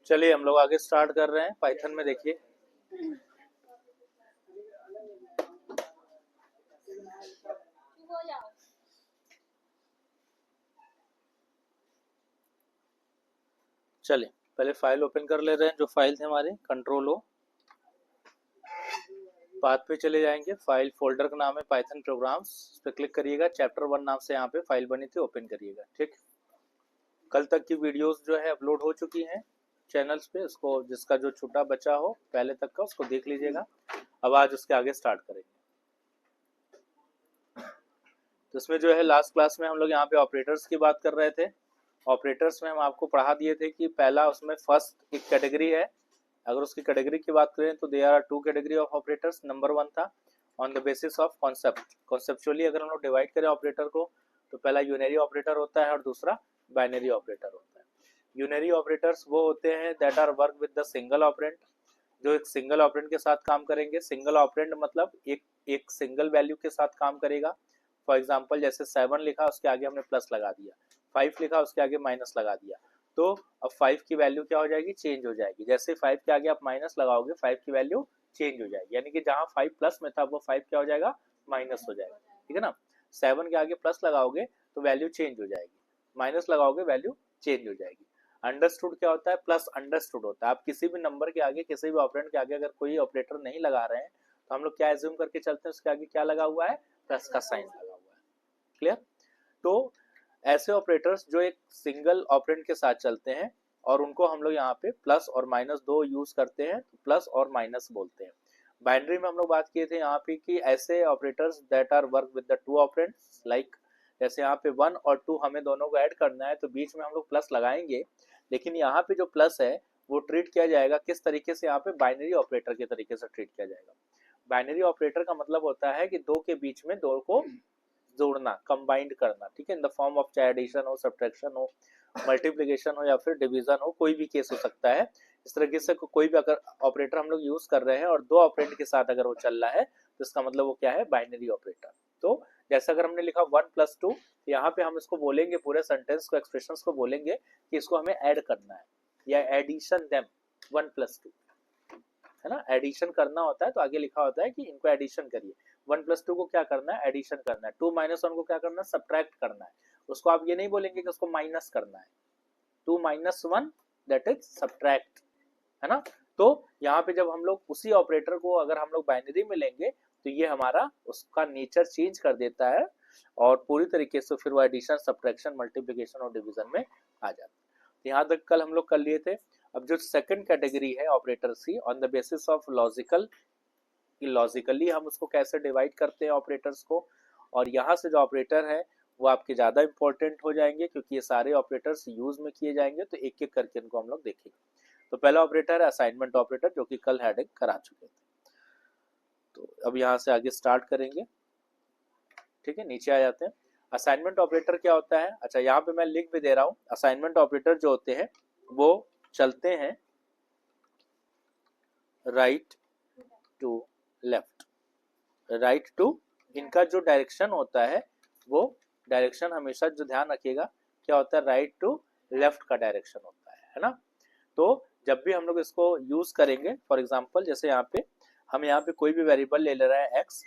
चलिए हम लोग आगे स्टार्ट कर रहे हैं पाइथन में। देखिए चलिए पहले फाइल ओपन कर ले रहे हैं। जो फाइल थे हमारे कंट्रोल ओ पाथ पे चले जाएंगे। फाइल फोल्डर का नाम है पाइथन प्रोग्राम्स, इस पे क्लिक करिएगा। चैप्टर 1 नाम से यहाँ पे फाइल बनी थी, ओपन करिएगा। ठीक, कल तक की वीडियोस जो है अपलोड हो चुकी हैं चैनल्स पे, उसको जिसका जो छूटा बचा हो पहले तक का उसको देख लीजिएगा। अब आज उसके आगे स्टार्ट करेंगे। तो इसमें जो है लास्ट क्लास में हम लोग यहाँ पे ऑपरेटर्स की बात कर रहे थे। ऑपरेटर्स में हम आपको पढ़ा दिए थे कि पहला उसमें फर्स्ट एक कैटेगरी है। अगर उसकी कैटेगरी की बात करें तो there are two category of operators. Number 1 था on the basis of concept. Conceptually अगर हम लोग डिवाइड करें ऑपरेटर को तो पहला यूनरी ऑपरेटर होता है और दूसरा बाइनरी ऑपरेटर होता है। यूनरी ऑपरेटर्स वो होते हैं that are work with the single operand, जो एक सिंगल ऑपरेंड के साथ काम करेंगे। सिंगल ऑपरेंड मतलब एक सिंगल वैल्यू के साथ काम करेगा। फॉर एग्जांपल जैसे 7 लिखा उसके आगे हमने प्लस लगा दिया, 5 लिखा उसके आगे माइनस लगा दिया, तो अब 5 की वैल्यू क्या हो जाएगी, चेंज हो जाएगी। जैसे 5 के आगे आप माइनस लगाओगे 5 की वैल्यू चेंज हो जाएगी, यानी कि जहां 5 प्लस में था वो 5 क्या हो जाएगा, माइनस हो जाएगा। ठीक है ना। 7 के आगे प्लस लगाओगे तो वैल्यू चेंज हो जाएगी, माइनस लगाओगे वैल्यू चेंज हो जाएगी। अंडरस्टूड क्या होता है, प्लस अंडरस्टूड होता है। आप किसी भी नंबर के आगे, किसी भी ऑपरेंड के आगे अगर कोई ऑपरेटर नहीं लगा रहे हैं तो हम लोग क्या एज्यूम करके चलते हैं, उसके आगे क्या लगा हुआ है, प्लस का साइन लगा हुआ है। क्लियर। तो ऐसे ऑपरेटर्स जो एक सिंगल ऑपरेंड के साथ चलते हैं और उनको हम लोग यहाँ पे प्लस और माइनस दो यूज करते हैं, तो प्लस और माइनस बोलते हैं। बाइनरी में हम लोग बात किए थे यहाँ पे कि ऐसे operators that are work with the two operands, like जैसे यहाँ पे 1 और 2 हमें दोनों को ऐड करना है तो बीच में हम लोग प्लस लगाएंगे, लेकिन यहाँ पे जो प्लस है वो ट्रीट किया जाएगा किस तरीके से, यहाँ पे बाइनरी ऑपरेटर के तरीके से ट्रीट किया जाएगा। बाइनरी ऑपरेटर का मतलब होता है कि दो के बीच में दो को जोड़ना, कंबाइंड करना। ठीक है, इन द फॉर्म ऑफ चाहे एडिशन हो, सब्ट्रैक्शन हो, मल्टीप्लिकेशन हो या फिर डिवीजन हो, कोई भी केस हो सकता है। इस तरीके से कोई भी अगर ऑपरेटर हम लोग यूज कर रहे हैं और दो ऑपरेंड के साथ अगर वो चल रहा है तो इसका मतलब वो क्या है, बाइनरी ऑपरेटर। तो जैसे अगर हमने लिखा 1+2, यहाँ पे हम इसको बोलेंगे, पूरे सेंटेंस को, एक्सप्रेशन को बोलेंगे कि इसको हमें ऐड करना है या एडिशन देम 1+2, है ना। एडिशन करना होता है तो आगे लिखा होता है कि इनको एडिशन करिए। 1+2 को क्या करना है, एडिशन करना है। 2 - 1 को क्या करना है, सब्ट्रैक्ट करना है। उसको आप ये नहीं बोलेंगे कि उसको माइनस करना है। 2 - 1 दैट इज सब्ट्रैक्ट, है ना। तो यहाँ पे जब हम लोग उसी ऑपरेटर को अगर हम लोग बाइनरी में लेंगे तो ये हमारा उसका नेचर चेंज कर देता है और पूरी तरीके से फिर वो एडिशन, सब्ट्रैक्शन, मल्टीप्लिकेशन और डिवीजन में आ जाता है। यहाँ तक कल हम लोग कर लिए थे। अब जो सेकंड कैटेगरी है ऑपरेटर्स की, on the basis of logical, logically हम उसको कैसे डिवाइड करते हैं ऑपरेटर्स को, और यहाँ से जो ऑपरेटर है वो आपके ज्यादा इंपॉर्टेंट हो जाएंगे क्योंकि ये सारे ऑपरेटर्स यूज में किए जाएंगे, तो एक एक करके इनको हम लोग देखेंगे। तो पहला ऑपरेटर है असाइनमेंट ऑपरेटर, जो कि कल हेडिंग करा चुके थे। तो अब यहाँ से आगे स्टार्ट करेंगे। ठीक है, नीचे आ जाते हैं। असाइनमेंट ऑपरेटर क्या होता है, अच्छा यहाँ पे मैं लिख भी दे रहा हूँ। असाइनमेंट ऑपरेटर जो होते हैं वो चलते हैं right to left. Right to, इनका जो डायरेक्शन होता है वो डायरेक्शन हमेशा जो ध्यान रखिएगा क्या होता है, राइट टू लेफ्ट का डायरेक्शन होता है ना। तो जब भी हम लोग इसको यूज करेंगे, फॉर एग्जांपल जैसे यहाँ पे हम यहाँ पे कोई भी वेरिएबल ले रहा है x,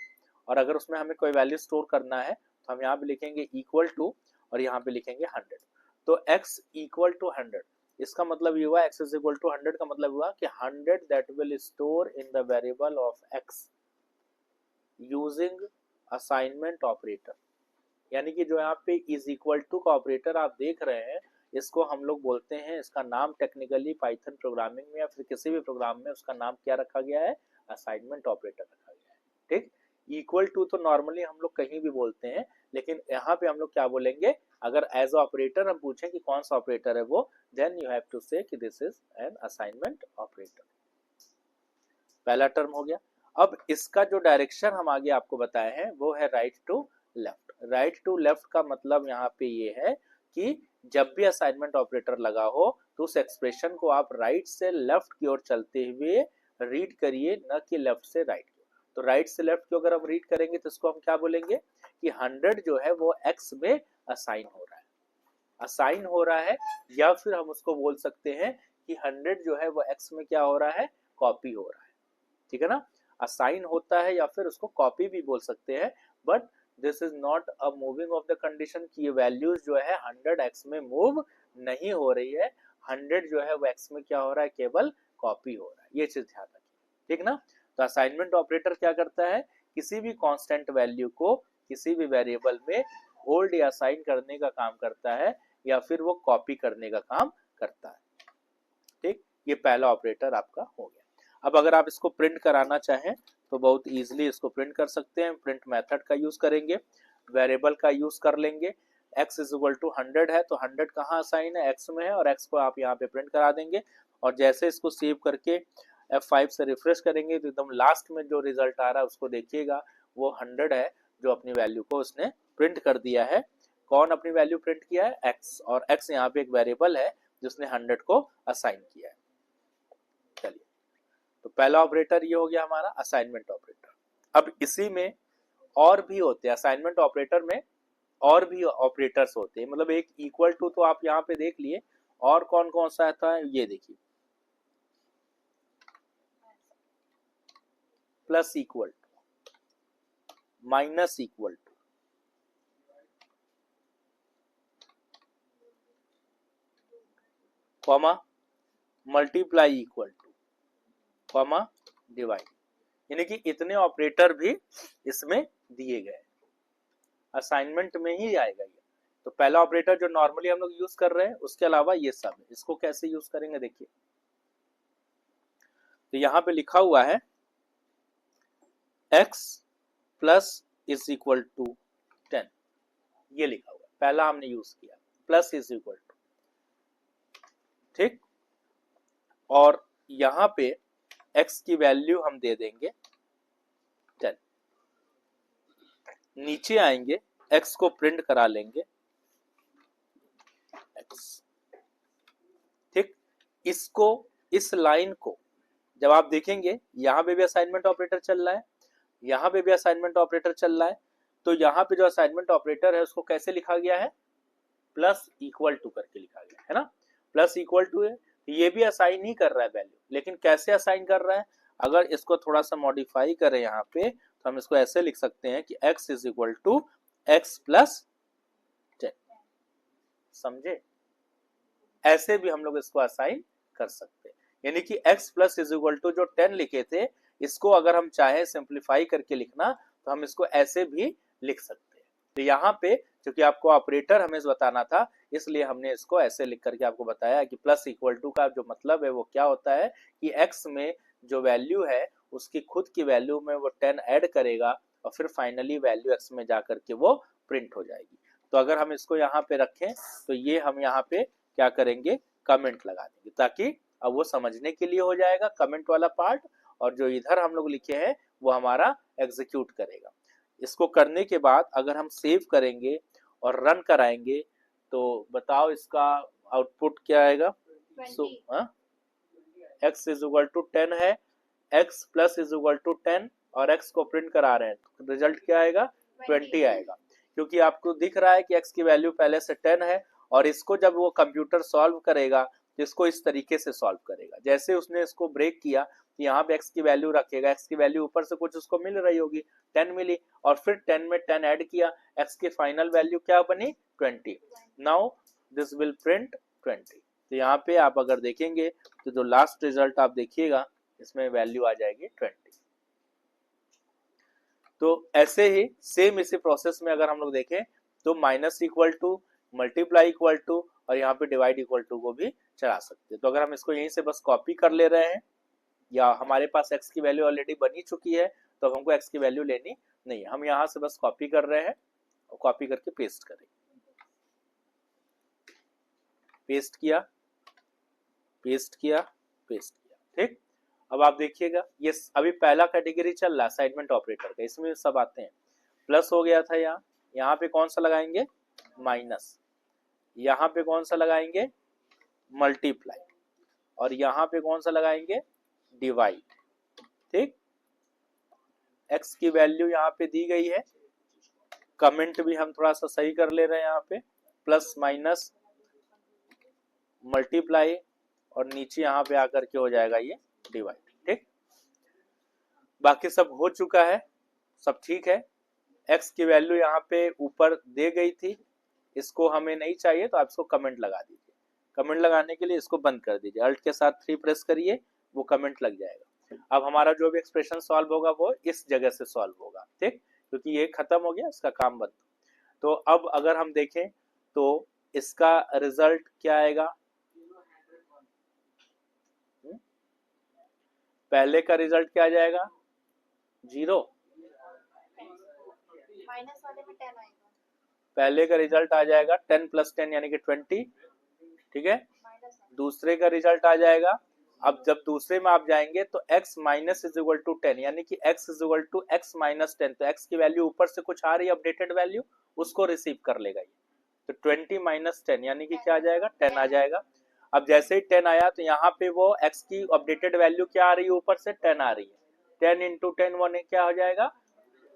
और अगर उसमें हमें कोई वैल्यू स्टोर करना है तो हम यहाँ पे लिखेंगे इक्वल टू और यहाँ पे लिखेंगे 100। तो x इक्वल टू 100, इसका मतलब ये हुआ x इज इक्वल टू 100 का मतलब हुआ कि 100 that will store in the variable of x using assignment operator. यानी कि जो यहाँ पे इज इक्वल टू का ऑपरेटर आप देख रहे हैं, इसको हम लोग बोलते हैं, इसका नाम टेक्निकली पाइथन प्रोग्रामिंग में या फिर किसी भी प्रोग्राम में उसका नाम क्या रखा गया है, असाइनमेंट ऑपरेटर रखा गया है। ठीक, इक्वल टू तो नॉर्मली हम लोग कहीं भी बोलते हैं, लेकिन यहाँ पे हम लोग क्या बोलेंगे, अगर एज ऑपरेटर हम पूछें कि कौन सा ऑपरेटर है वो, देन यू हैव टू से कि this is an assignment operator. पहला टर्म हो गया। अब इसका जो डायरेक्शन हम आगे आपको बताए हैं वो है right to left. Right to left का मतलब यहाँ पे ये है कि जब भी असाइनमेंट ऑपरेटर लगा हो तो उस एक्सप्रेशन को आप राइट से लेफ्ट की ओर चलते हुए रीड करिए, न कि लेफ्ट से राइट की। तो राइट से लेफ्ट की अगर हम रीड करेंगे तो इसको हम क्या बोलेंगे कि 100 जो है वो x में असाइन हो रहा है, असाइन हो रहा है, या फिर हम उसको बोल सकते हैं कि 100 जो है वो x में क्या हो रहा है, कॉपी हो रहा है, ठीक है ना। असाइन होता है या फिर उसको कॉपी भी बोल सकते हैं, but this is not a moving of the condition की ये वैल्यूज जो है 100x में मूव नहीं हो रही है, 100 जो है वो x में क्या हो रहा है, केवल कॉपी हो रहा है, ये चीज ध्यान रखिए, ठीक ना। तो असाइनमेंट ऑपरेटर क्या करता है, किसी भी कांस्टेंट वैल्यू को किसी भी वेरिएबल में होल्ड या असाइन करने का काम करता है, या फिर वो कॉपी करने का काम करता है, ठीक। ये पहला ऑपरेटर आपका हो गया। अब अगर आप इसको प्रिंट कराना चाहें तो बहुत इजीली इसको प्रिंट कर सकते हैं, प्रिंट मेथड का यूज करेंगे, वेरिएबल का यूज कर लेंगे, x इज इक्वल टू 100 है तो 100 कहाँ असाइन है, x में है, और x को आप यहाँ पे प्रिंट करा देंगे, और जैसे इसको सेव करके F5 से रिफ्रेश करेंगे तो एकदम लास्ट में जो रिजल्ट आ रहा है उसको देखिएगा, वो 100 है जो अपनी वैल्यू को उसने प्रिंट कर दिया है। कौन अपनी वैल्यू प्रिंट किया है, x, और x यहाँ पे एक वेरिएबल है जिसने 100 को असाइन किया है। चलिए, तो पहला ऑपरेटर ये हो गया हमारा असाइनमेंट ऑपरेटर। अब इसी में और भी होते हैं, असाइनमेंट ऑपरेटर में और भी ऑपरेटर्स होते हैं, मतलब एक इक्वल टू तो आप यहाँ पे देख लिए, और कौन कौन सा आता है ये देखिए, plus equal to, minus equal to, comma, multiply equal to, comma, divide, यानी कि इतने ऑपरेटर भी इसमें दिए गए, असाइनमेंट में ही आएगा ये। तो पहला ऑपरेटर जो नॉर्मली हम लोग यूज कर रहे हैं, उसके अलावा ये सब है। इसको कैसे यूज करेंगे देखिए, तो यहाँ पे लिखा हुआ है x plus is equal to 10, ये लिखा हुआ है, पहला हमने यूज किया, प्लस इज इक्वल टू, ठीक। और यहाँ पे x की वैल्यू हम दे देंगे 10, नीचे आएंगे, x को प्रिंट करा लेंगे x, ठीक। इसको, इस लाइन को जब आप देखेंगे यहाँ पे भी असाइनमेंट ऑपरेटर चल रहा है, यहाँ पे भी असाइनमेंट ऑपरेटर चल रहा है, तो यहाँ पे जो असाइनमेंट ऑपरेटर है उसको कैसे लिखा गया है, प्लस इक्वल टू करके लिखा गया है ना, प्लस इक्वल टू है, ये भी असाइन ही कर रहा है वैल्यू, लेकिन कैसे असाइन कर रहा है, अगर इसको थोड़ा सा मॉडिफाई करें यहाँ पे तो हम इसको ऐसे लिख सकते हैं कि x is equal to x plus 10, समझे, ऐसे भी हम लोग इसको असाइन कर सकते हैं, यानी कि x plus is equal to जो 10 लिखे थे, इसको अगर हम चाहे सिंप्लीफाई करके लिखना तो हम इसको ऐसे भी लिख सकते हैं। तो यहाँ पे क्योंकि आपको ऑपरेटर हमें बताना था, इसलिए हमने इसको ऐसे लिख करके आपको बताया कि प्लस इक्वल टू का जो मतलब है वो क्या होता है कि x में जो वैल्यू है उसकी खुद की वैल्यू में वो 10 ऐड करेगा और फिर फाइनली वैल्यू x में जाकर के वो प्रिंट हो जाएगी। तो अगर हम इसको यहाँ पे रखें तो ये हम यहाँ पे क्या करेंगे, कमेंट लगा देंगे, ताकि अब वो समझने के लिए हो जाएगा कमेंट वाला पार्ट, और जो इधर हम लोग लिखे हैं वो हमारा एग्जीक्यूट करेगा। इसको करने के बाद अगर हम सेव करेंगे और रन कराएंगे तो बताओ इसका आउटपुट क्या आएगा, so x is equal to 10 है, x plus is equal to 10 और x को प्रिंट करा रहे हैं, तो रिजल्ट क्या आएगा, 20 आएगा, क्योंकि आपको दिख रहा है कि x की वैल्यू पहले से 10 है, और इसको जब वो कंप्यूटर सॉल्व करेगा तो इसको इस तरीके से सॉल्व करेगा, जैसे उसने इसको ब्रेक किया कि यहाँ पे x की वैल्यू रखेगा, x की वैल्यू ऊपर से कुछ उसको मिल रही होगी, 10 मिली, और फिर 10 में 10 ऐड किया, x की फाइनल वैल्यू क्या बनी, 20, नाउ दिस विल प्रिंट 20। तो यहाँ पे आप अगर देखेंगे तो जो लास्ट रिजल्ट आप देखिएगा इसमें वैल्यू आ जाएगी 20। तो ऐसे ही सेम इसी प्रोसेस में अगर हम लोग देखें तो minus equal to, multiply equal to और यहाँ पे डिवाइड इक्वल टू को भी चढ़ा सकते हैं। तो अगर हम इसको यहीं से बस कॉपी कर ले रहे हैं, या हमारे पास x की वैल्यू ऑलरेडी बनी चुकी है तो अब हमको x की वैल्यू लेनी नहीं है, हम यहाँ से बस कॉपी कर रहे हैं और कॉपी करके पेस्ट करेंगे, पेस्ट किया, पेस्ट किया, पेस्ट किया, ठीक। अब आप देखिएगा ये अभी पहला कैटेगरी चल रहा है असाइनमेंट ऑपरेटर का, इसमें सब आते हैं, प्लस हो गया था यहाँ पे कौन सा लगाएंगे, माइनस, यहाँ पे कौन सा लगाएंगे, मल्टीप्लाई, और यहाँ पे कौन सा लगाएंगे, डिवाइड, ठीक। x की वैल्यू यहाँ पे दी गई है, कमेंट भी हम थोड़ा सा सही कर ले रहे हैं यहाँ पे, प्लस माइनस मल्टीप्लाई और नीचे यहाँ पे आकर के हो जाएगा ये डिवाइड। ठीक, बाकी सब हो चुका है, सब ठीक है। x की वैल्यू यहाँ पे ऊपर दे गई थी, इसको हमें नहीं चाहिए तो आप इसको कमेंट लगा दीजिए। कमेंट लगाने के लिए इसको बंद कर दीजिए, अल्ट के साथ 3 प्रेस करिए, वो कमेंट लग जाएगा। अब हमारा जो भी एक्सप्रेशन सॉल्व होगा वो इस जगह से सॉल्व होगा। ठीक, क्योंकि ये खत्म हो गया, इसका काम बंद। तो अब अगर हम देखें तो इसका रिजल्ट क्या आएगा, पहले का रिजल्ट क्या आ जाएगा, 0। माइनस वाले में 10 आएगा, पहले का रिजल्ट आ जाएगा 10 + 10 यानी कि 20। ठीक है, दूसरे का रिजल्ट आ जाएगा, अब जब दूसरे में आप जाएंगे तो x minus is equal to 10 यानी कि x is equal to x minus 10। तो x की वैल्यू ऊपर से कुछ आ रही है अपडेटेड वैल्यू, उसको रिसीव कर लेगा ये। तो 20 माइनस 10 यानी कि क्या आ जाएगा, 10 आ जाएगा। अब जैसे ही 10 आया तो यहाँ पे वो x की अपडेटेड वैल्यू क्या आ रही है, ऊपर से 10 आ रही है। 10 इंटू 10 वो क्या हो जाएगा,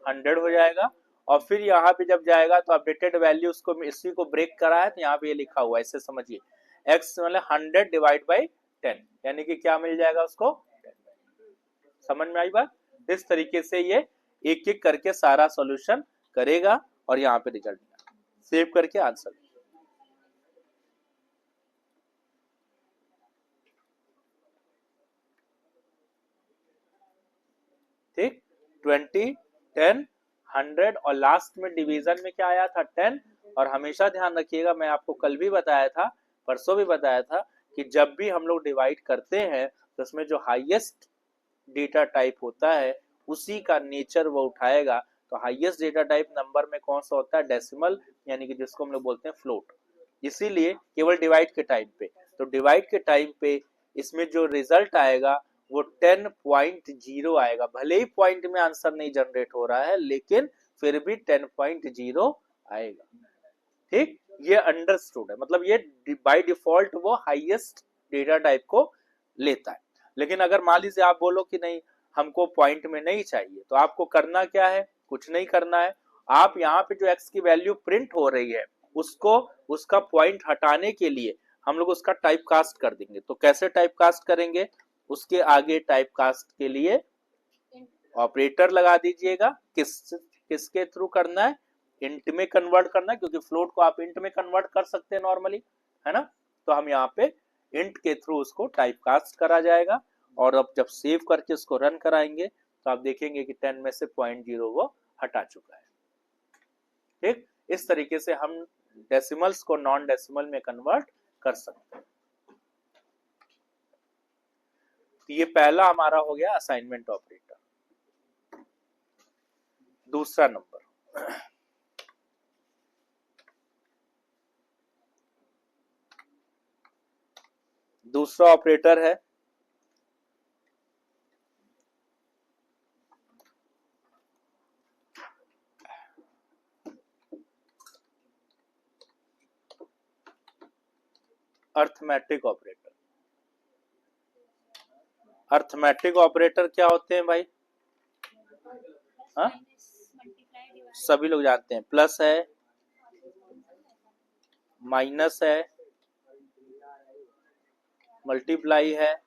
100 हो जाएगा। और फिर यहाँ पे जब जाएगा तो अपडेटेड वैल्यू उसको इसी को ब्रेक करा है, तो यहाँ पे ये लिखा हुआ है, इससे समझिए x मतलब 100 डिवाइड बाई 10 यानी कि क्या मिल जाएगा उसको, समझ में आई बात। इस तरीके से ये एक एक करके सारा सॉल्यूशन करेगा और यहाँ पे रिजल्ट सेव करके आंसर। ठीक, 20, 10, 100 और लास्ट में डिवीजन में क्या आया था, 10। और हमेशा ध्यान रखिएगा, मैं आपको कल भी बताया था, परसों भी बताया था कि जब भी हम लोग डिवाइड करते हैं तो उसमें जो हाईएस्ट डेटा टाइप होता है उसी का नेचर वो उठाएगा। तो हाईएस्ट डेटा टाइप नंबर में कौन सा होता है, डेसिमल, यानी कि जिसको हम लोग बोलते हैं फ्लोट। इसीलिए केवल डिवाइड के टाइम पे, तो डिवाइड के टाइम पे इसमें जो रिजल्ट आएगा वो 10.0 आएगा। भले ही पॉइंट में आंसर नहीं जनरेट हो रहा है लेकिन फिर भी 10.0 आएगा। ठीक, ये अंडरस्टूड है, मतलब ये बाय डिफॉल्ट वो हाईएस्ट डेटा टाइप को लेता है। लेकिन अगर मान लीजिए आप बोलो कि नहीं हमको पॉइंट में नहीं चाहिए, तो आपको करना क्या है, कुछ नहीं करना है। आप यहाँ पे जो x की वैल्यू प्रिंट हो रही है उसको, उसका पॉइंट हटाने के लिए हम लोग उसका टाइप कास्ट कर देंगे। तो कैसे टाइप कास्ट करेंगे, उसके आगे टाइप कास्ट के लिए ऑपरेटर लगा दीजिएगा। किसके थ्रू करना है, इंट में कन्वर्ट करना है, क्योंकि फ्लोट को आप इंट में कन्वर्ट कर सकते हैं नॉर्मली, है ना। तो हम यहाँ पे इंट के थ्रू उसको टाइप कास्ट करा जाएगा। और अब जब सेव करके उसको रन कराएंगे तो आप देखेंगे कि 10 में से 0.0 वो हटा चुका है। ठीक, इस तरीके से हम डेसिमल्स को नॉन डेसिमल में कन्वर्ट कर सकते हैं। तो ये पहला हमारा हो गया असाइनमेंट ऑपरेटर। दूसरा नंबर, दूसरा ऑपरेटर है अर्थमेटिक ऑपरेटर। अर्थमेटिक ऑपरेटर क्या होते हैं भाई, हाँ सभी लोग जानते हैं, प्लस है, माइनस है, मल्टीप्लाई है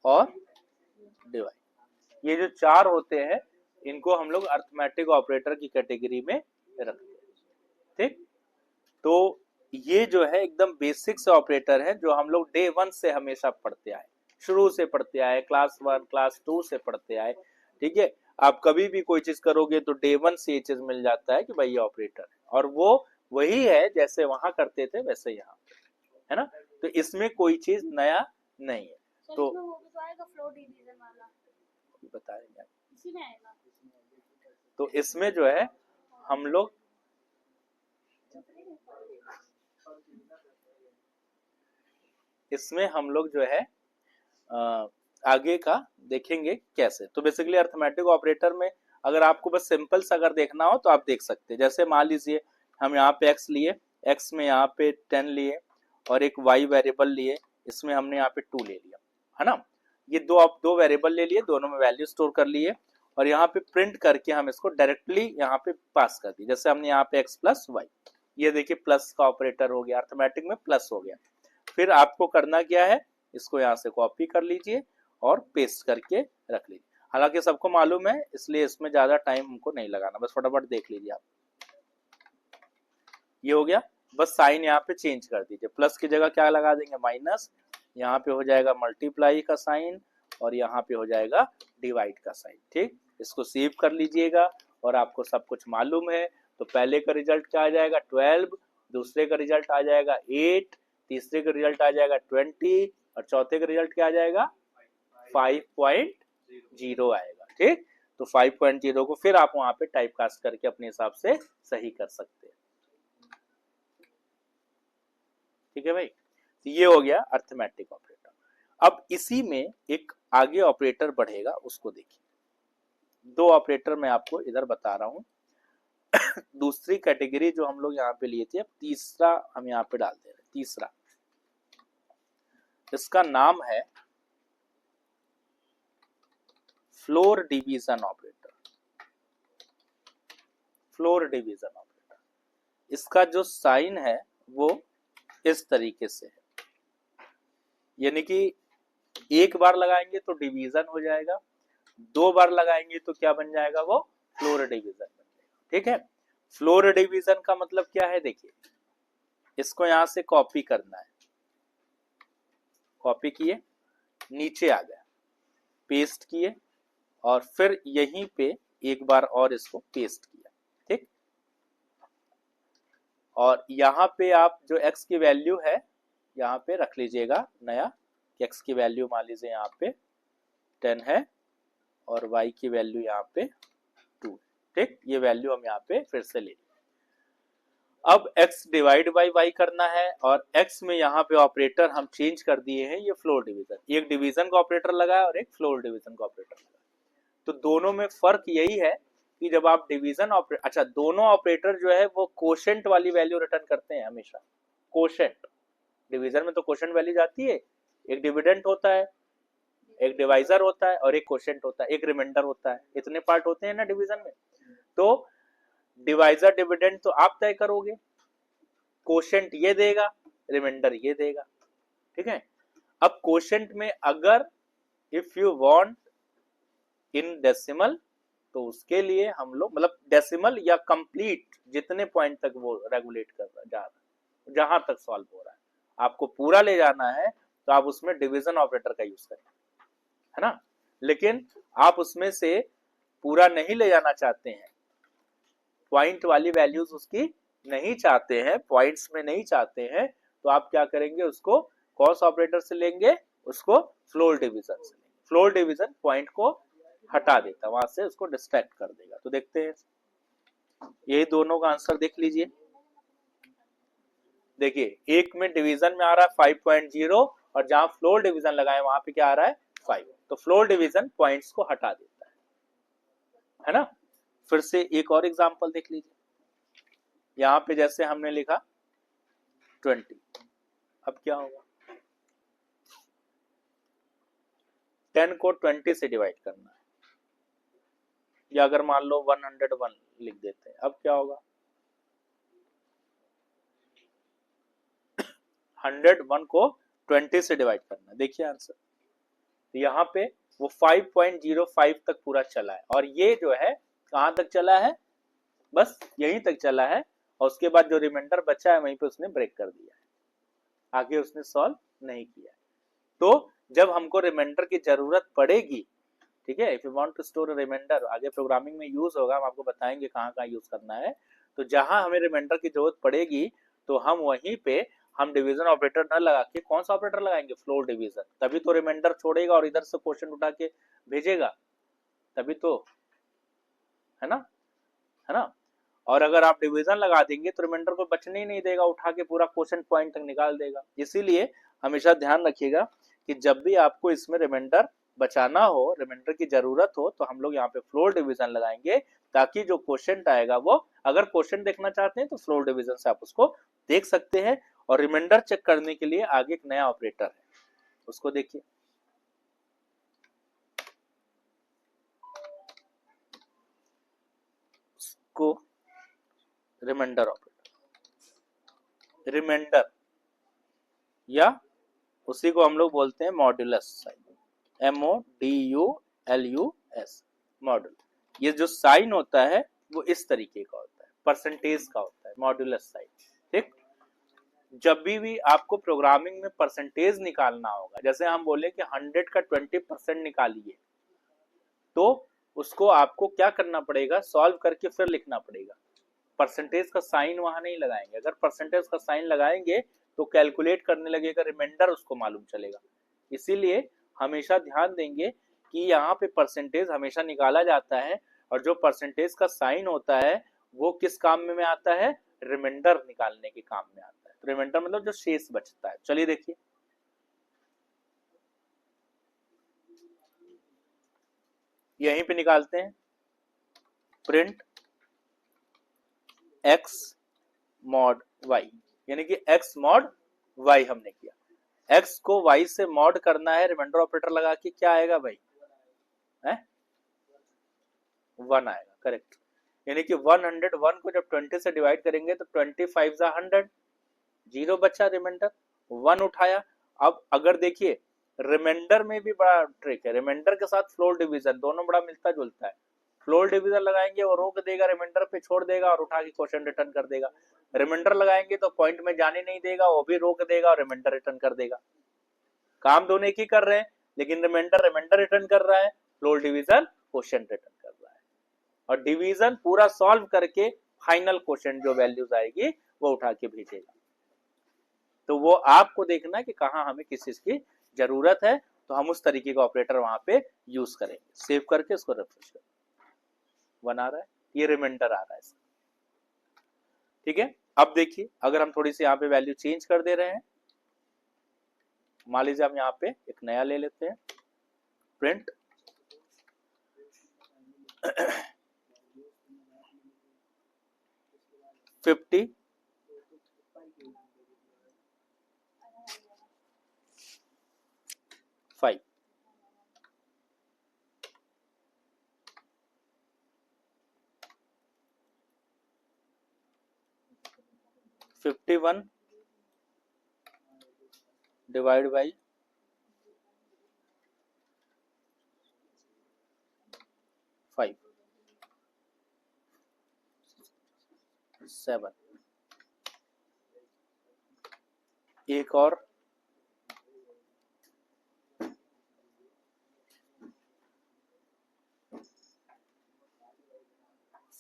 और डिवाइड। ये जो चार होते हैं इनको हम लोग अर्थमेटिक ऑपरेटर की कैटेगरी में रखते हैं। ठीक, तो ये जो है एकदम बेसिक से ऑपरेटर है जो हम लोग डे 1 से हमेशा पढ़ते आए, शुरू से पढ़ते आए, क्लास 1 क्लास 2 से पढ़ते आए। ठीक है, आप कभी भी कोई चीज करोगे तो डे 1 से ये चीज मिल जाता है कि भाई ये ऑपरेटर है, और वो वही है जैसे वहां करते थे वैसे यहाँ, है ना। तो इसमें कोई चीज नया नहीं है। तो बताएंगे तो इसमें जो है हम लोग जो है आगे का देखेंगे कैसे। तो बेसिकली अर्थमेटिक ऑपरेटर में अगर आपको बस सिंपल सा अगर देखना हो तो आप देख सकते हैं। जैसे मान लीजिए हम यहाँ पे x लिए, x में यहाँ पे 10 लिए और एक y वेरिएबल लिए, इसमें हमने यहाँ पे 2 ले लिया, है ना। ये दो वेरिएबल ले लिए, दोनों में वैल्यू स्टोर कर लिए और यहाँ पे प्रिंट करके हम इसको डायरेक्टली यहाँ पे पास कर दिए। जैसे हमने यहाँ पे x प्लस वाई, ये देखिए प्लस का ऑपरेटर हो गया, अर्थमेटिक में प्लस हो गया। फिर आपको करना क्या है, इसको यहाँ से कॉपी कर लीजिए और पेस्ट करके रख लीजिए। हालांकि सबको मालूम है, इसलिए इसमें ज्यादा टाइम हमको नहीं लगाना, बस फटाफट देख लीजिए आप। ये हो गया, बस साइन यहाँ पे चेंज कर दीजिए, प्लस की जगह क्या लगा देंगे, माइनस, यहाँ पे हो जाएगा मल्टीप्लाई का साइन और यहाँ पे हो जाएगा डिवाइड का साइन। ठीक, इसको सेव कर लीजिएगा और आपको सब कुछ मालूम है। तो पहले का रिजल्ट क्या आ जाएगा 12, दूसरे का रिजल्ट आ जाएगा 8, तीसरे का रिजल्ट आ जाएगा 20 और चौथे का रिजल्ट क्या आ जाएगा 5.0 आएगा। ठीक, तो 5.0 को फिर आप वहां पे टाइप कास्ट करके अपने हिसाब से सही कर सकते हैं। ठीक है भाई, तो ये हो गया अर्थमेटिक ऑपरेटर। अब इसी में एक आगे ऑपरेटर बढ़ेगा, उसको देखिए। दो ऑपरेटर मैं आपको इधर बता रहा हूं। दूसरी कैटेगरी जो हम लोग यहाँ पे लिए थे, अब तीसरा हम यहाँ पे डाल दे रहे हैं। तीसरा, इसका नाम है floor division operator. Floor division operator, इसका जो साइन है वो इस तरीके से है, यानी कि एक बार लगाएंगे तो डिवीजन हो जाएगा, दो बार लगाएंगे तो क्या बन जाएगा, वो फ्लोर डिवीजन बन जाएगा। ठीक है, फ्लोर डिवीजन का मतलब क्या है, देखिए इसको यहां से कॉपी करना है, कॉपी किए, नीचे आ गया, पेस्ट किए और फिर यहीं पे एक बार और इसको पेस्ट किया। ठीक, और यहाँ पे आप जो x की वैल्यू है यहाँ पे रख लीजिएगा नया, x की वैल्यू मान लीजिए यहाँ पे 10 है और y की वैल्यू यहाँ पे 2 है। ठीक, ये वैल्यू हम यहाँ पे फिर से ले लेंगे। अब x डिवाइड बाई y करना है और x में यहाँ पे ऑपरेटर हम चेंज कर दिए हैं, ये फ्लोर डिवीजन, एक डिवीजन का ऑपरेटर लगा है और एक फ्लोर डिवीजन का ऑपरेटर लगा है। तो दोनों में फर्क यही है कि जब आप डिवीजन ऑपरेटर, अच्छा दोनों ऑपरेटर जो है वो कोशेंट वाली वैल्यू रिटर्न करते हैं हमेशा। कोशेंट, डिवीजन में तो कोशेंट वैल्यू जाती है, एक डिविडेंड होता है, एक डिवाइजर होता है और एक कोशेंट होता है, एक रिमाइंडर होता है, इतने पार्ट होते हैं ना डिवीजन में। तो डिवाइजर डिविडेंड तो आप तय करोगे, कोशेंट ये देगा, रिमाइंडर ये देगा। ठीक है, अब कोशेंट में अगर if you want in decimal, तो उसके लिए हम लोग मतलब डेसिमल या कंप्लीट जितने पॉइंट तक वो रेगुलेट कर जा रहा है, जहां तक सॉल्व हो रहा है, आपको पूरा ले जाना है तो आप उसमें डिवीजन ऑपरेटर का यूज करें, है ना। लेकिन आप उसमें से पूरा नहीं ले जाना चाहते हैं, पॉइंट वाली वैल्यूज उसकी नहीं चाहते हैं, पॉइंट्स में नहीं चाहते हैं, तो आप क्या करेंगे, उसको कौन सा ऑपरेटर से लेंगे, उसको फ्लोर डिवीजन से लेंगे। फ्लोर डिवीजन पॉइंट को हटा देता, वहां से उसको डिस्ट्रैक्ट कर देगा। तो देखते हैं, यही दोनों का आंसर देख लीजिए। देखिए एक में डिवीजन में आ रहा है 5.0 और जहां फ्लोर डिवीजन लगाए वहां पे क्या आ रहा है 5, तो फ्लोर डिवीजन पॉइंट्स को हटा देता है ना। फिर से एक और एग्जांपल देख लीजिए, यहां पे जैसे हमने लिखा 20, अब क्या होगा, 10 को 20 से डिवाइड करना है, या अगर मान लो 101 लिख देते हैं, अब क्या होगा, 101 को 20 से डिवाइड करना है। देखिए आंसर, यहाँ पे वो 5.05 तक पूरा चला है और ये जो है कहां तक चला है, बस यहीं तक चला है और उसके बाद जो रिमाइंडर बचा है वहीं पे उसने ब्रेक कर दिया है, आगे उसने सॉल्व नहीं किया है। तो जब हमको रिमाइंडर की जरूरत पड़ेगी, ठीक है, if you want to store a reminder, आगे प्रोग्रामिंग में यूज होगा, हम आपको बताएंगे कहाँ कहाँ यूज करना है। तो जहां हमें रिमाइंडर की जरूरत पड़ेगी तो हम वहीं पे हम डिवीजन ऑपरेटर न लगा के कौन सा ऑपरेटर लगाएंगे, फ्लोर डिवीजन, तभी तो रिमाइंडर छोड़ेगा और इधर से क्वेश्चन उठा के भेजेगा, तभी तो, है ना, है ना। और अगर आप डिवीजन लगा देंगे तो रिमाइंडर को बचने ही नहीं देगा, उठा के पूरा क्वेश्चन पॉइंट तक निकाल देगा। इसीलिए हमेशा ध्यान रखिएगा कि जब भी आपको इसमें रिमाइंडर बचाना हो, रिमाइंडर की जरूरत हो, तो हम लोग यहाँ पे फ्लोर डिवीजन लगाएंगे, ताकि जो क्वेश्चन आएगा वो, अगर क्वेश्चन देखना चाहते हैं तो फ्लोर डिवीजन से आप उसको देख सकते हैं। और रिमाइंडर चेक करने के लिए आगे एक नया ऑपरेटर है, उसको देखिए, उसको रिमाइंडर ऑपरेटर, रिमाइंडर या उसी को हम लोग बोलते हैं मॉड्यूलस साइन, MODULUS, मॉड्यूल। ये जो साइन होता है वो इस तरीके का होता है, परसेंटेज का होता है मॉड्यूलस साइन। ठीक, जब भी आपको प्रोग्रामिंग में परसेंटेज निकालना होगा, जैसे हम बोले कि 100 का 20% निकालिए, तो उसको आपको क्या करना पड़ेगा, सॉल्व करके फिर लिखना पड़ेगा। परसेंटेज का साइन वहां नहीं लगाएंगे, अगर परसेंटेज का साइन लगाएंगे तो कैलकुलेट करने लगेगा, रिमाइंडर उसको मालूम चलेगा। इसीलिए हमेशा ध्यान देंगे कि यहाँ पे परसेंटेज हमेशा निकाला जाता है, और जो परसेंटेज का साइन होता है वो किस काम में आता है, रिमाइंडर निकालने के काम में आता है। तो रिमाइंडर मतलब जो शेष बचता है। चलिए देखिए, यहीं पे निकालते हैं, प्रिंट x mod y, यानी कि x mod y हमने किया। x को y से मॉड करना है, रिमाइंडर ऑपरेटर लगा के क्या आएगा भाई, है 1 आएगा, करेक्ट। यानी कि 101 को जब 20 से डिवाइड करेंगे तो 25 जा 100, 0 बचा, रिमाइंडर 1 उठाया। अब अगर देखिए रिमाइंडर में भी बड़ा ट्रिक है, रिमाइंडर के साथ फ्लोर डिवीजन दोनों बड़ा मिलता जुलता है। फ्लोर डिवीजन लगाएंगे वो रोक देगा, रिमाइंडर पे छोड़ देगा और उठा के क्वेश्चन रिटर्न कर देगा। रिमाइंडर लगाएंगे तो पॉइंट में जाने नहीं देगा, वो भी रोक देगा और रिमाइंडर रिटर्न कर देगा। काम दोनों एक ही कर रहे हैं, लेकिन रिमाइंडर रिटर्न कर रहा है, फ्लोर डिवीजन क्वेश्चन रिटर्न कर रहा है। और डिवीजन पूरा सॉल्व करके फाइनल क्वेश्चन जो वैल्यूज आएगी वो उठा के भेजेगा। तो वो आपको देखना है कि कहाँ हमें किस चीज की जरूरत है, तो हम उस तरीके का ऑपरेटर वहां पे यूज करेंगे। सेव करके इसको रिफ्रेश करें, बना रहा है, ये रिमाइंडर आ रहा है इसका। ठीक है, अब देखिए अगर हम थोड़ी सी यहाँ पे वैल्यू चेंज कर दे रहे हैं, मान लीजिए हम यहाँ पे एक नया ले लेते हैं, प्रिंट $50 5, $51 डिवाइड बाई 5, 7, एक और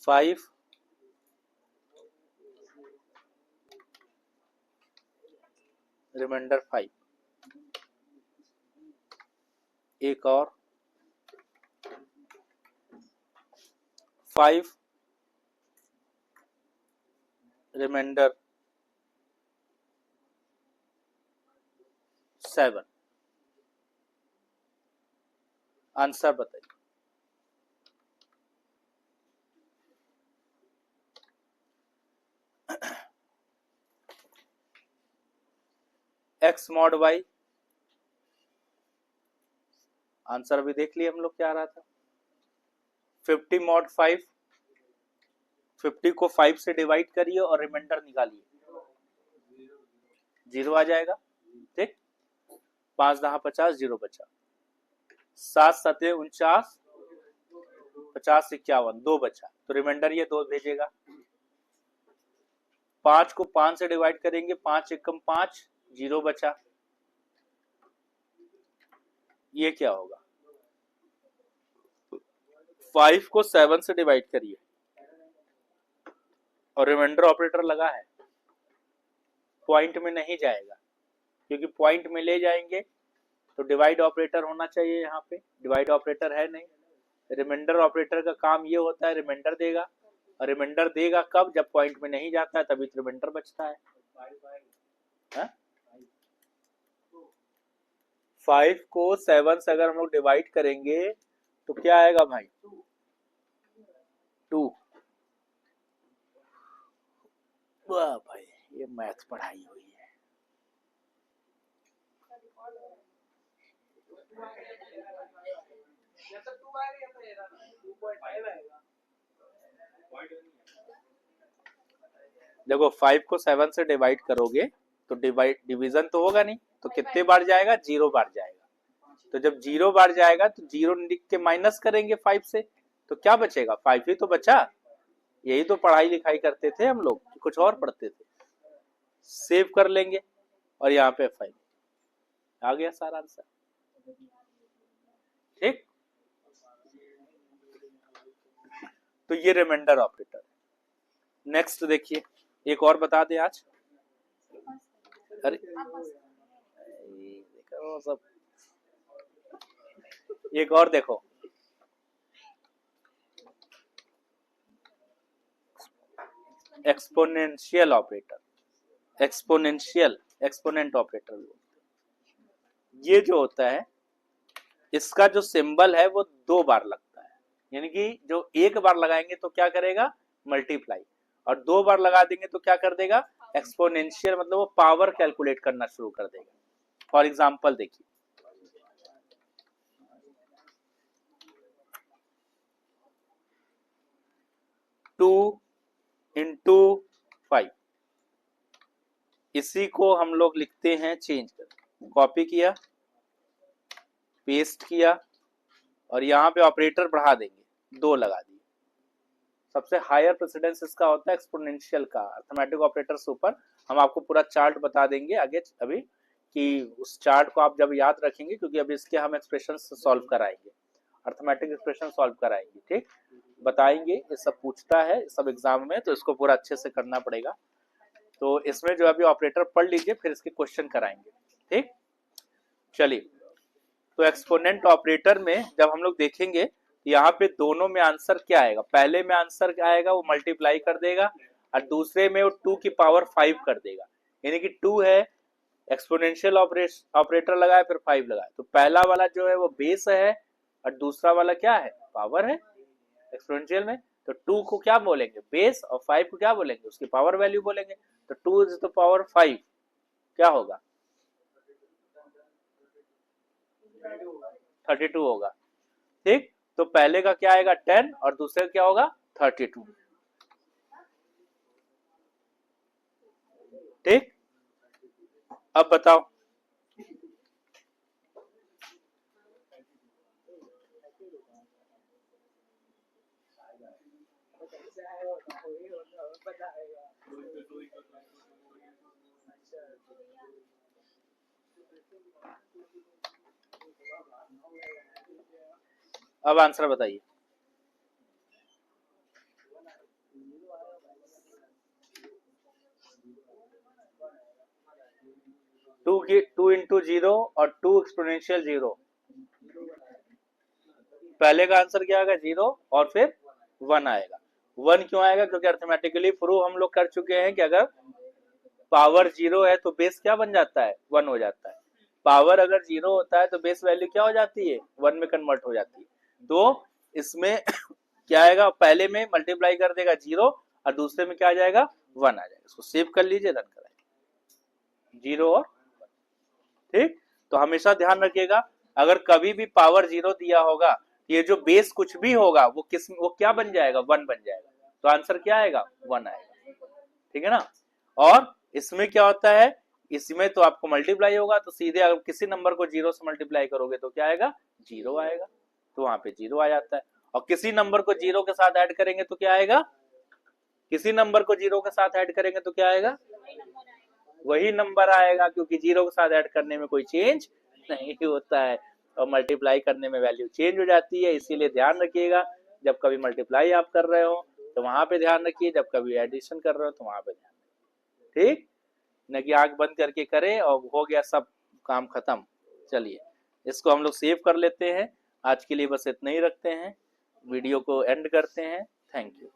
5, रिमाइंडर 5, एक और 5, रिमाइंडर 7। आंसर बताइए। x mod y, आंसर अभी देख लिए हम लोग क्या आ रहा था, 50 mod 5, 50 को 5 से डिवाइड करिए और रिमाइंडर निकालिए, 0 आ जाएगा। ठीक, 5 10 50, 0 बचा, 7 7 49, 50 51, 2 बचा, तो रिमाइंडर ये 2 भेजेगा। 5 को 5 से डिवाइड करेंगे, 5 एकम 5, 0 बचा, ये क्या होगा, 5 को 7 से डिवाइड करिए और रिमाइंडर ऑपरेटर लगा है, पॉइंट में नहीं जाएगा, क्योंकि पॉइंट में ले जाएंगे तो डिवाइड ऑपरेटर होना चाहिए, यहाँ पे डिवाइड ऑपरेटर है नहीं। रिमाइंडर ऑपरेटर का काम ये होता है, रिमाइंडर देगा, और रिमाइंडर देगा कब, जब पॉइंट में नहीं जाता है, तभी तो रिमाइंडर बचता है। 5 को 7 से अगर हम लोग डिवाइड करेंगे तो क्या आएगा भाई, 2। वाह भाई, ये मैथ पढ़ाई हुई है। देखो 5 को 7 से डिवाइड करोगे तो डिविजन तो होगा नहीं, तो कितने बार जाएगा? 0 बार जाएगा। तो जब 0 बार जाएगा तो 0 लिख के माइनस करेंगे 5 से, तो क्या बचेगा? 5 ही तो बचा। यही तो पढ़ाई लिखाई करते थे हम लोग, कुछ और पढ़ते थे। सेव कर लेंगे और यहाँ पे 5 आ गया सारा आंसर। ठीक, तो ये रिमाइंडर ऑपरेटर। नेक्स्ट देखिए, एक और बता दें आज। अरे देखो सब, एक और देखो, एक्सपोनेंशियल ऑपरेटर, एक्सपोनेंट ऑपरेटर। ये जो होता है, इसका जो सिंबल है वो 2 बार लगता है, यानी कि जो 1 बार लगाएंगे तो क्या करेगा? मल्टीप्लाई, और 2 बार लगा देंगे तो क्या कर देगा? एक्सपोनेंशियल, मतलब वो पावर कैलकुलेट करना शुरू कर देगा। फॉर एग्जांपल देखिए, टू इंटू 5, इसी को हम लोग लिखते हैं चेंज कर, कॉपी किया, पेस्ट किया, और यहाँ पे ऑपरेटर बढ़ा देंगे, 2 लगा दिए। सबसे हायर प्रेसिडेंस इसका होता है एक्सपोनेंशियल का, अरिथमेटिक ऑपरेटर से ऊपर। हम आपको पूरा चार्ट बता देंगे आगे अभी, कि उस चार्ट को आप जब याद रखेंगे, क्योंकि अभी इसके हम एक्सप्रेशन सॉल्व कराएंगे, अरिथमेटिक एक्सप्रेशन सॉल्व कराएंगे। ठीक, बताएंगे, ये सब पूछता है सब एग्जाम में, तो इसको पूरा अच्छे से करना पड़ेगा। तो इसमें जो अभी ऑपरेटर पढ़ लीजिए, फिर इसके क्वेश्चन कराएंगे। ठीक, चलिए, तो एक्सपोनेंट ऑपरेटर में जब हम लोग देखेंगे, यहाँ पे दोनों में आंसर क्या आएगा? पहले में आंसर क्या आएगा? वो मल्टीप्लाई कर देगा, और दूसरे में वो 2 की पावर 5 कर देगा, यानी कि 2 है, एक्सपोनेंशियल ऑपरेटर लगाए, फिर 5 लगाए, तो पहला वाला जो है वो बेस है, और दूसरा वाला क्या है? पावर है एक्सपोनेंशियल में। तो 2 को क्या बोलेंगे? बेस, और 5 को क्या बोलेंगे? उसकी पावर वैल्यू बोलेंगे। तो 2 इज द पावर 5 क्या होगा? 32 होगा। ठीक, तो पहले का क्या आएगा? 10, और दूसरे का क्या होगा? 32। ठीक, अब बताओ, अब आंसर बताइए। टू इंटू 0 और 2 एक्सपोनेंशियल 0, पहले का आंसर क्या आएगा? 0, और फिर 1 आएगा। 1 क्यों आएगा? क्योंकि अर्थमेटिकली प्रूव हम लोग कर चुके हैं कि अगर पावर 0 है तो बेस क्या बन जाता है? 1 हो जाता है। पावर अगर 0 होता है तो बेस वैल्यू क्या हो जाती है? 1 में कन्वर्ट हो जाती है। तो इसमें क्या आएगा? पहले में मल्टीप्लाई कर देगा 0, और दूसरे में क्या आ जाएगा? 1 आ जाएगा। इसको सेव कर लीजिए, रन कराइए, 0 और 1। ठीक, तो हमेशा ध्यान रखिएगा, अगर कभी भी पावर 0 दिया होगा, ये जो बेस कुछ भी होगा वो क्या बन जाएगा? 1 बन जाएगा। तो आंसर क्या आएगा? 1 आएगा। ठीक है ना? और इसमें क्या होता है? इसमें तो आपको मल्टीप्लाई होगा, तो सीधे अगर किसी नंबर को 0 से मल्टीप्लाई करोगे तो क्या आएगा? 0 आएगा, तो वहां पे 0 आ जाता है। और किसी नंबर को 0 के साथ ऐड करेंगे तो क्या आएगा? किसी नंबर को 0 के साथ ऐड करेंगे तो क्या आएगा? वही नंबर आएगा, क्योंकि 0 के साथ ऐड करने में कोई चेंज नहीं होता है, और मल्टीप्लाई करने में वैल्यू चेंज हो जाती है। इसीलिए ध्यान रखिएगा, जब कभी मल्टीप्लाई आप कर रहे हो तो वहां पे ध्यान रखिए, जब कभी एडिशन कर रहे हो तो वहां पे ध्यान रखिए। ठीक, न कि आंख बंद करके करे और हो गया सब काम खत्म। चलिए, इसको हम लोग सेव कर लेते हैं। आज के लिए बस इतना ही रखते हैं, वीडियो को एंड करते हैं। Thank you.